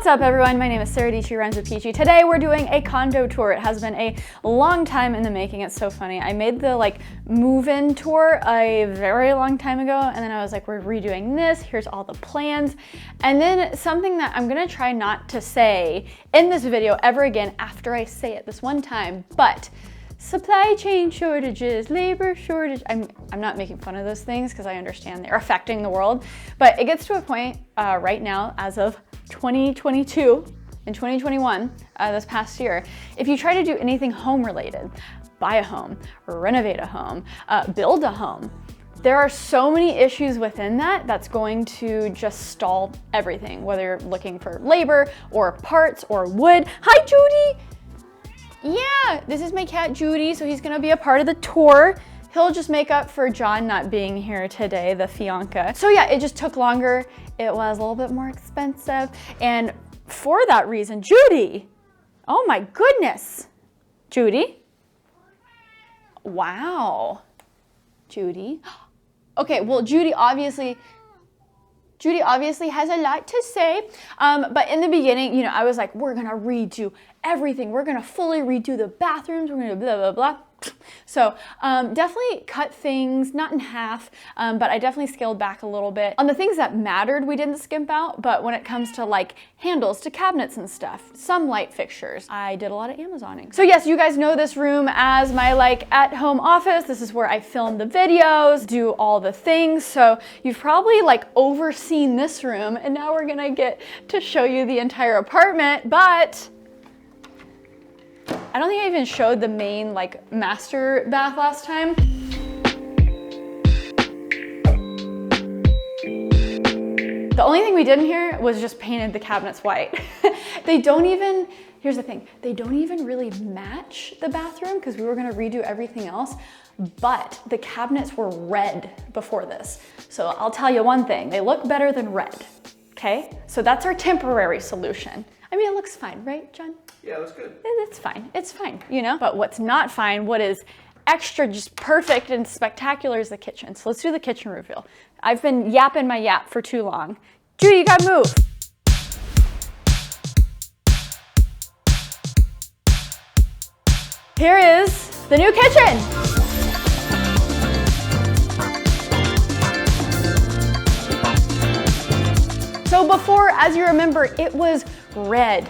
What's up everyone? My name is Sara, Dietschy rhymes with Peachy. Today we're doing a condo tour. It has been a long time in the making. It's so funny. I made the move-in tour a very long time ago, and then I was like, we're redoing this. Here's all the plans. And then something that I'm gonna try not to say in this video ever again after I say it this one time, but supply chain shortages, labor shortage. I'm not making fun of those things because I understand they're affecting the world, but it gets to a point right now, as of 2022 and 2021, this past year, if you try to do anything home related, buy a home, renovate a home, build a home, there are so many issues within that that's going to just stall everything, whether you're looking for labor or parts or wood. Hi, Judy. Yeah, this is my cat Judy, so he's gonna be a part of the tour. He'll just make up for John not being here today, the fiance. So yeah, it just took longer. It was a little bit more expensive. And for that reason, Judy, oh my goodness. Judy? Wow. Judy. Okay, well, Judy obviously has a lot to say, but in the beginning, I was like, we're gonna redo everything. We're gonna fully redo the bathrooms. We're gonna blah, blah, blah. So definitely cut things, not in half, but I definitely scaled back a little bit. On the things that mattered, we didn't skimp out, but when it comes to handles to cabinets and stuff, some light fixtures, I did a lot of Amazoning. So yes, you guys know this room as my at-home office. This is where I film the videos, do all the things. So you've probably overseen this room, and now we're gonna get to show you the entire apartment, but I don't think I even showed the main master bath last time. The only thing we did in here was just painted the cabinets white. Here's the thing, they don't even really match the bathroom because we were gonna redo everything else, but the cabinets were red before this. So I'll tell you one thing, they look better than red, okay? So that's our temporary solution. I mean, it looks fine, right, John? Yeah, it looks good. It's fine, But what's not fine, what is extra just perfect and spectacular is the kitchen. So let's do the kitchen reveal. I've been yapping my yap for too long. Judy, you gotta move. Here is the new kitchen. So before, as you remember, it was red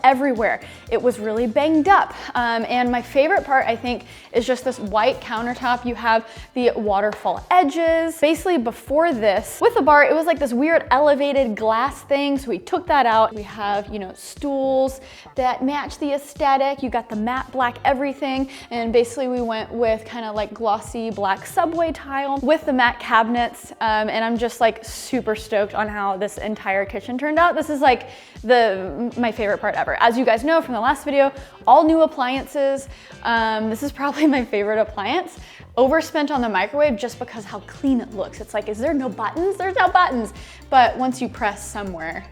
everywhere. It was really banged up. And my favorite part, I think, is just this white countertop. You have the waterfall edges. Basically before this, with the bar, it was this weird elevated glass thing. So we took that out. We have, stools that match the aesthetic. You got the matte black everything. And basically we went with kind of glossy black subway tile with the matte cabinets. And I'm just super stoked on how this entire kitchen turned out. This is my favorite part ever. As you guys know from the last video, all new appliances. This is probably my favorite appliance. Overspent on the microwave just because how clean it looks. It's is there no buttons? There's no buttons. But once you press somewhere,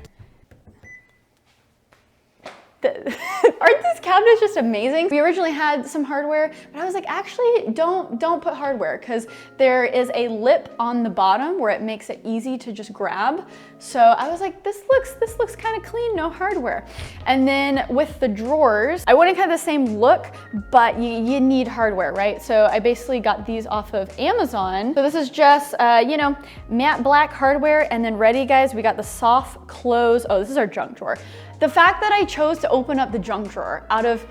aren't these cabinets just amazing? We originally had some hardware, but I was actually don't put hardware because there is a lip on the bottom where it makes it easy to just grab. So I was this looks kind of clean, no hardware. And then with the drawers, I wouldn't have the same look, but you need hardware, right? So I basically got these off of Amazon. So this is just, matte black hardware. And then ready, guys, we got the soft close. Oh, this is our junk drawer. The fact that I chose to open up the junk drawer out of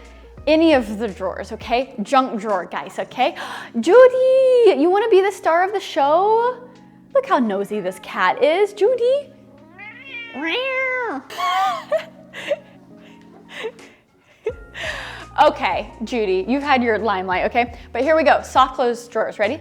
any of the drawers, okay? Junk drawer, guys, okay? Judy, you wanna be the star of the show? Look how nosy this cat is, Judy. Okay, Judy, you've had your limelight, okay? But here we go, soft close drawers, ready?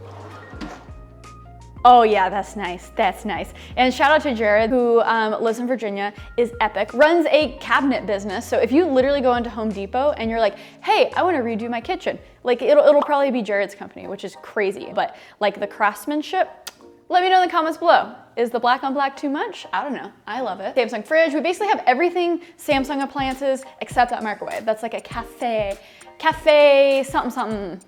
Oh yeah, that's nice, that's nice. And shout out to Jarad, who lives in Virginia, is epic, runs a cabinet business. So if you literally go into Home Depot and you're hey, I wanna redo my kitchen, it'll probably be Jarad's company, which is crazy. But the craftsmanship, let me know in the comments below. Is the black on black too much? I don't know, I love it. Samsung fridge, we basically have everything Samsung appliances except that microwave. That's a cafe something something.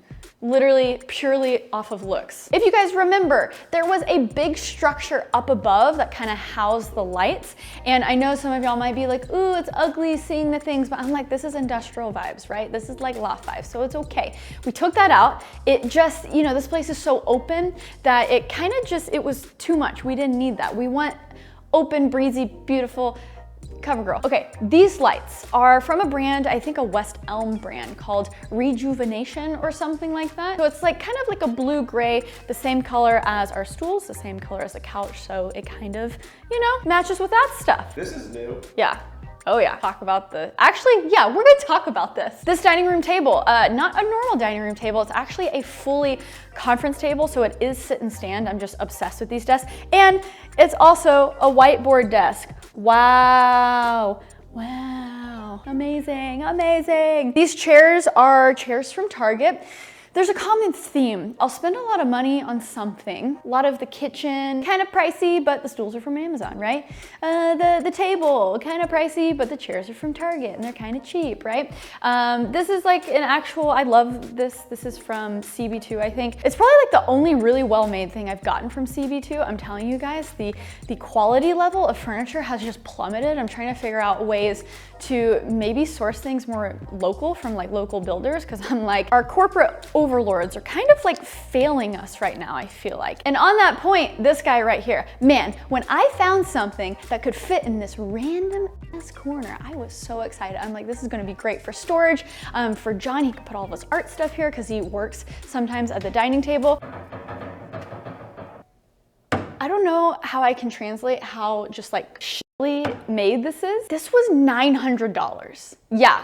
literally purely off of looks. If you guys remember, there was a big structure up above that kind of housed the lights. And I know some of y'all might be like, ooh, it's ugly seeing the things, but I'm like, this is industrial vibes, right? This is like loft vibes, so it's okay. We took that out. It just, you know, this place is so open that it kind of just, it was too much. We didn't need that. We want open, breezy, beautiful, CoverGirl. Okay, these lights are from a brand, I think a West Elm brand called Renovation or something like that. So it's like kind of like a blue gray, the same color as our stools, the same color as the couch. So it kind of, you know, matches with that stuff. This is new. Yeah. Oh yeah, talk about actually, yeah, we're gonna talk about this. This dining room table, not a normal dining room table, it's actually a fully conference table, so it is sit and stand. I'm just obsessed with these desks. And it's also a whiteboard desk. Wow, wow, amazing, amazing. These chairs are chairs from Target. There's a common theme. I'll spend a lot of money on something. A lot of the kitchen, kind of pricey, but the stools are from Amazon, right? The table, kind of pricey, but the chairs are from Target and they're kind of cheap, right? This is like an actual, I love this. This is from CB2, I think. It's probably like the only really well-made thing I've gotten from CB2. I'm telling you guys, the quality level of furniture has just plummeted. I'm trying to figure out ways to maybe source things more local from like local builders, because I'm like, our corporate overlords are kind of like failing us right now, I feel like. And on that point, this guy right here, man, when I found something that could fit in this random ass corner, I was so excited. I'm like, this is gonna be great for storage. For John, he could put all of his art stuff here because he works sometimes at the dining table. I don't know how I can translate how just like shitly made this is. This was $900. Yeah.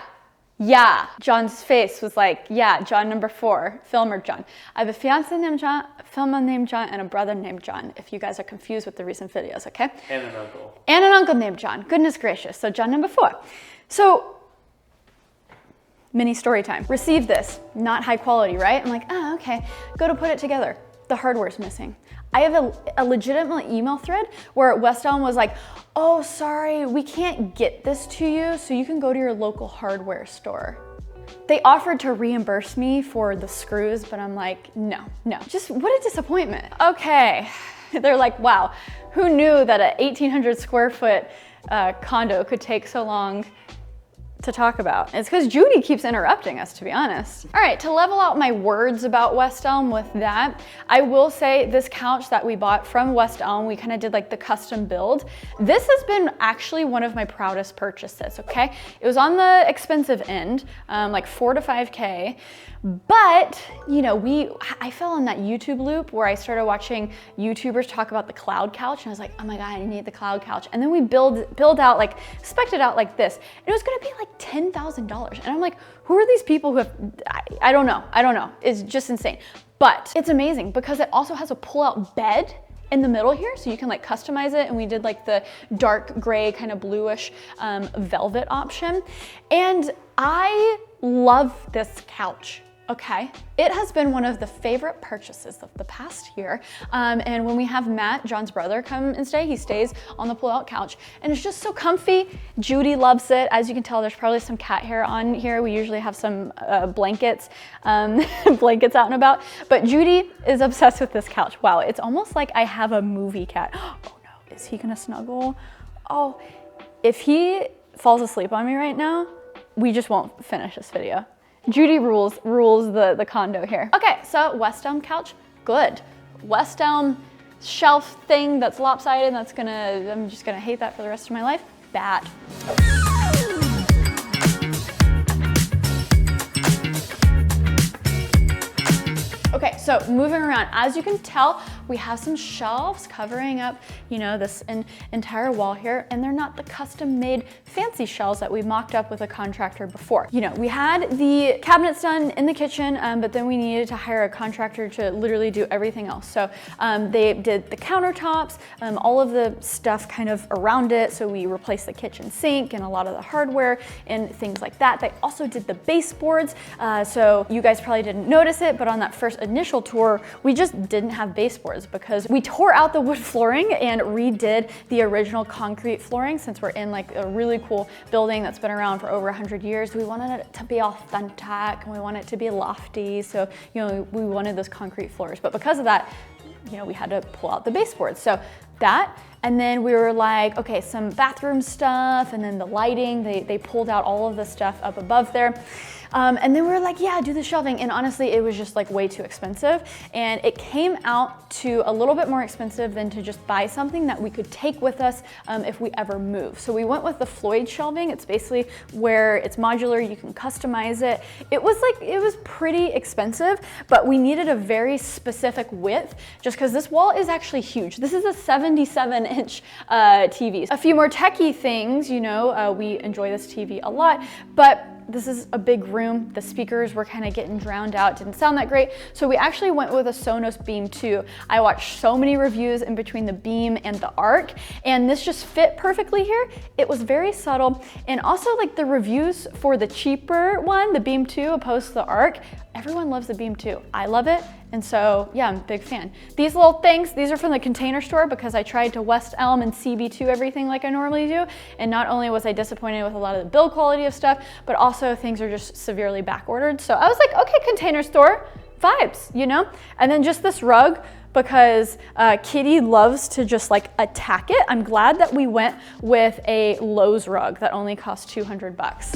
John's face was like, yeah, John number 4, filmer John. I have a fiance named John, a filmer named John, and a brother named John, if you guys are confused with the recent videos, okay? And an uncle. And an uncle named John, goodness gracious. So John number 4. So, mini story time. Received this, not high quality, right? I'm like, oh, okay, go to put it together. The hardware's missing. I have a legitimate email thread where West Elm was like, oh, sorry, we can't get this to you, so you can go to your local hardware store. They offered to reimburse me for the screws, but I'm like, no. Just what a disappointment. Okay, they're like, wow, who knew that a 1,800 square foot condo could take so long to talk about? It's because Judy keeps interrupting us, to be honest. All right, to level out my words about West Elm with that, I will say this couch that we bought from West Elm, we kind of did like the custom build. This has been actually one of my proudest purchases, okay? It was on the expensive end, like 4 to 5K. But, you know, I fell on that YouTube loop where I started watching YouTubers talk about the cloud couch, and I was like, oh my God, I need the cloud couch. And then we build out, like, spec'd it out like this. And it was gonna be like $10,000. And I'm like, who are these people who have, I don't know. It's just insane. But it's amazing because it also has a pull-out bed in the middle here, so you can like customize it. And we did like the dark gray, kind of bluish velvet option. And I love this couch. Okay, it has been one of the favorite purchases of the past year. And when we have Matt, John's brother, come and stay, he stays on the pull-out couch. And it's just so comfy. Judy loves it. As you can tell, there's probably some cat hair on here. We usually have some blankets, blankets out and about. But Judy is obsessed with this couch. Wow, it's almost like I have a movie cat. Oh no, is he gonna snuggle? Oh, if he falls asleep on me right now, we just won't finish this video. Judy rules the condo here. Okay, so West Elm couch, good. West Elm shelf thing that's lopsided, I'm just gonna hate that for the rest of my life, bad. Okay, so moving around, as you can tell, we have some shelves covering up, you know, this entire wall here, and they're not the custom-made fancy shelves that we mocked up with a contractor before. You know, we had the cabinets done in the kitchen, but then we needed to hire a contractor to literally do everything else. So they did the countertops, all of the stuff kind of around it, so we replaced the kitchen sink and a lot of the hardware and things like that. They also did the baseboards, so you guys probably didn't notice it, but on that first initial tour, we just didn't have baseboards. baseboards because we tore out the wood flooring and redid the original concrete flooring. Since we're in like a really cool building that's been around for over 100 years, we wanted it to be authentic and we want it to be lofty. So, you know, we wanted those concrete floors. But because of that, you know, we had to pull out the baseboards. So that, and then we were like, okay, some bathroom stuff, and then the lighting, they pulled out all of the stuff up above there. And then we were like, yeah, do the shelving. And honestly, it was just like way too expensive. And it came out to a little bit more expensive than to just buy something that we could take with us if we ever move. So we went with the Floyd shelving. It's basically where it's modular, you can customize it. It was pretty expensive, but we needed a very specific width just because this wall is actually huge. This is a 77-inch TV. A few more techie things, you know, we enjoy this TV a lot, but this is a big room. The speakers were kind of getting drowned out, didn't sound that great. So we actually went with a Sonos Beam 2. I watched so many reviews in between the Beam and the Arc, and this just fit perfectly here. It was very subtle. And also like the reviews for the cheaper one, the Beam 2 opposed to the Arc, everyone loves the Beam 2. I love it. And so, yeah, I'm a big fan. These little things, these are from the Container Store because I tried to West Elm and CB2 everything like I normally do. And not only was I disappointed with a lot of the build quality of stuff, but also things are just severely back ordered. So I was like, okay, Container Store, vibes, you know? And then just this rug, because Kitty loves to just like attack it. I'm glad that we went with a Lowe's rug that only cost 200 bucks.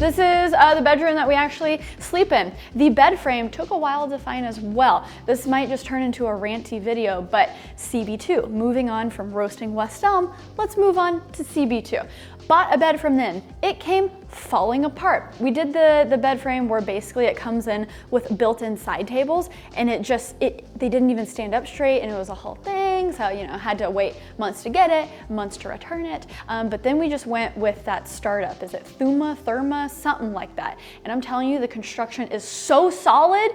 This is the bedroom that we actually sleep in. The bed frame took a while to find as well. This might just turn into a ranty video, but CB2, moving on from roasting West Elm, let's move on to CB2. Bought a bed from them. It came falling apart. We did the bed frame where basically it comes in with built-in side tables, and they didn't even stand up straight, and it was a whole thing. So, you know, had to wait months to get it, months to return it. But then we just went with that startup. Is it Therma, something like that. And I'm telling you, the construction is so solid.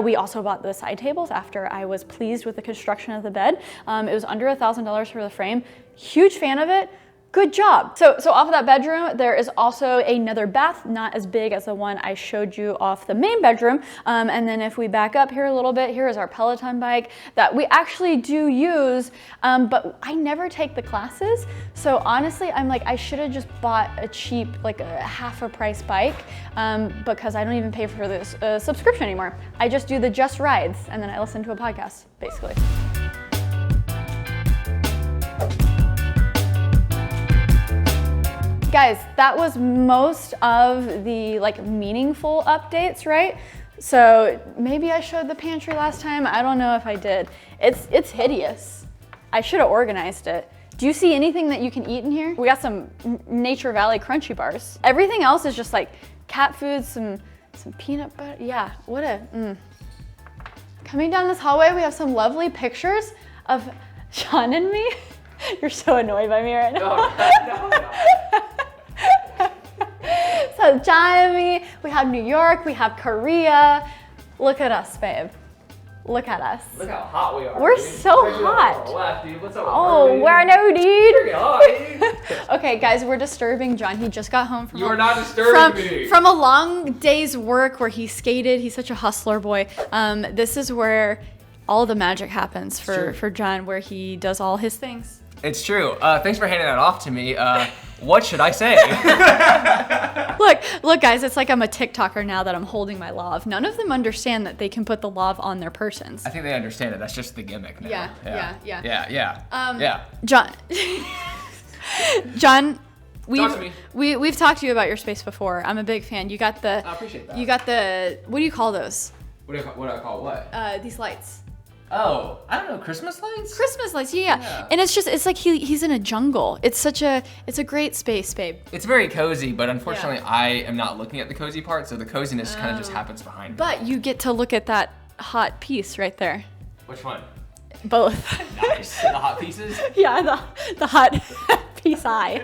We also bought the side tables after I was pleased with the construction of the bed. It was under $1,000 for the frame. Huge fan of it. Good job. So off of that bedroom, there is also another bath, not as big as the one I showed you off the main bedroom. And then if we back up here a little bit, here is our Peloton bike that we actually do use, but I never take the classes. So honestly, I'm like, I should have just bought a cheap, like a half a price bike, because I don't even pay for this subscription anymore. I just do the just rides, and then I listen to a podcast, basically. Guys, that was most of the like meaningful updates, right? So maybe I showed the pantry last time. I don't know if I did. It's hideous. I should have organized it. Do you see anything that you can eat in here? We got some Nature Valley crunchy bars. Everything else is just like cat food, some peanut butter. Yeah, what a, Coming down this hallway, we have some lovely pictures of Sean and me. You're so annoyed by me right now. No. So John and me, we have New York, we have Korea. Look at us, babe. Look at us. Look how hot we are. We're dude. so hot. Left, dude. What's up? Oh, where I know, dude. Hot, Okay, guys, we're disturbing John. He just got home from you are not disturbing me. From a long day's work where he skated. He's such a hustler boy. This is where all the magic happens for John, where he does all his things. It's true. Thanks for handing that off to me. What should I say? Look, guys, it's like I'm a TikToker now that I'm holding my love. None of them understand that they can put the love on their persons. I think they understand it. That's just the gimmick now. Yeah. John, we've talked to you about your space before. I'm a big fan. You got the. I appreciate that. You got the. What do you call those? What do I call what? These lights. Oh, I don't know, Christmas lights? Christmas lights, yeah. And it's like he's in a jungle. It's a great space, babe. It's very cozy, but unfortunately I am not looking at the cozy part, so the coziness kind of just happens behind me. But you get to look at that hot piece right there. Which one? Both. Nice. The hot pieces? Yeah, the hot piece eye.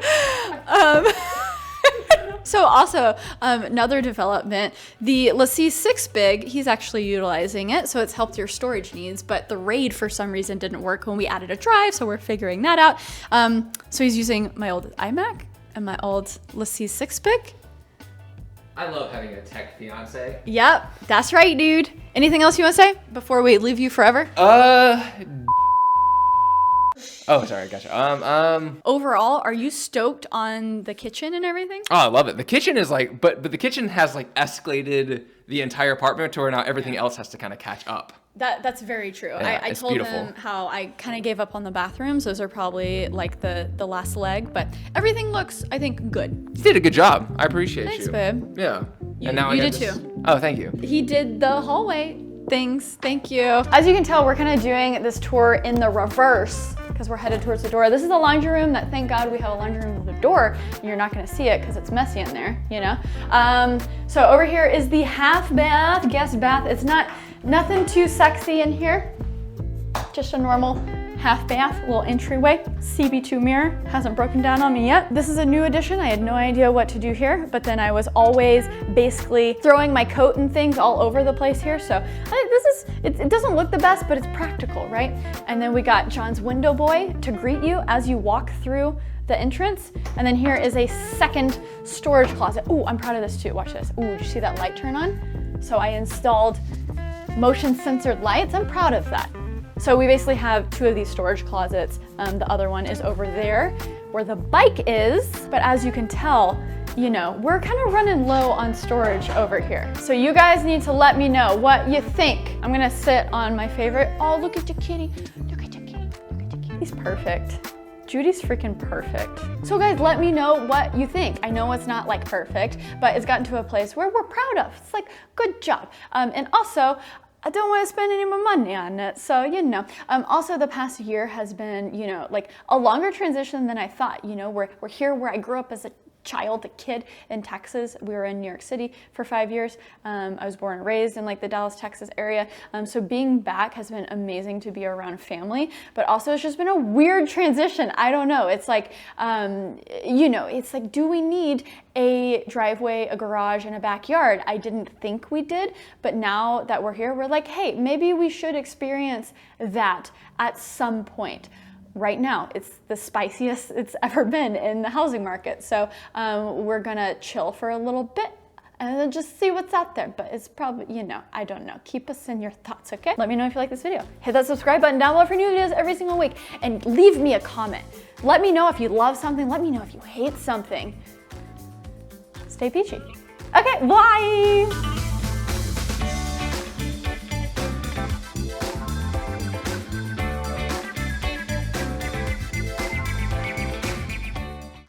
So also, another development, the LaCie 6 Big, he's actually utilizing it, so it's helped your storage needs, but the RAID for some reason didn't work when we added a drive, so we're figuring that out. So he's using my old iMac and my old LaCie 6 Big. I love having a tech fiance. Yep, that's right, dude. Anything else you want to say before we leave you forever? Oh, sorry, gotcha. Overall, are you stoked on the kitchen and everything? Oh, I love it. The kitchen is like, but the kitchen has like escalated the entire apartment to where now everything else has to kind of catch up. That's very true. Yeah, I it's told beautiful. them how I kind of gave up on the bathrooms. Those are probably like the last leg, but everything looks, I think, good. You did a good job. I appreciate Thanks, you. babe. Yeah. You I did got this- too. Oh, thank you. He did the hallway things. Thank you. As you can tell, we're kind of doing this tour in the reverse because we're headed towards the door. This is the laundry room that, thank God, we have a laundry room with a door. You're not gonna see it because it's messy in there, you know? So over here is the half bath, guest bath. It's nothing too sexy in here. Just a normal half bath, little entryway. CB2 mirror, hasn't broken down on me yet. This is a new addition. I had no idea what to do here, but then I was always basically throwing my coat and things all over the place here. So it doesn't look the best, but it's practical, right? And then we got John's window boy to greet you as you walk through the entrance. And then here is a second storage closet. Ooh, I'm proud of this too, watch this. Ooh, did you see that light turn on? So I installed motion censored lights. I'm proud of that. So we basically have two of these storage closets. The other one is over there where the bike is. But as you can tell, you know, we're kind of running low on storage over here. So you guys need to let me know what you think. I'm gonna sit on my favorite. Oh, look at your kitty. Look at your kitty. Look at your kitty. He's perfect. Judy's freaking perfect. So guys, let me know what you think. I know it's not like perfect, but it's gotten to a place where we're proud of. It's like, good job. And also, I don't want to spend any more money on it, so you know. Also, the past year has been, you know, like a longer transition than I thought. You know, we're here where I grew up as a child, a kid in Texas. We were in New York City for 5 years. I was born and raised in like the Dallas, Texas area. So being back has been amazing to be around family, but also it's just been a weird transition. I don't know. It's like, you know, it's like, do we need a driveway, a garage, and a backyard? I didn't think we did, but now that we're here, we're like, hey, maybe we should experience that at some point. Right now, it's the spiciest it's ever been in the housing market. So we're gonna chill for a little bit and then just see what's out there. But it's probably, you know, I don't know. Keep us in your thoughts, okay? Let me know if you like this video. Hit that subscribe button down below for new videos every single week and leave me a comment. Let me know if you love something. Let me know if you hate something. Stay peachy. Okay, bye.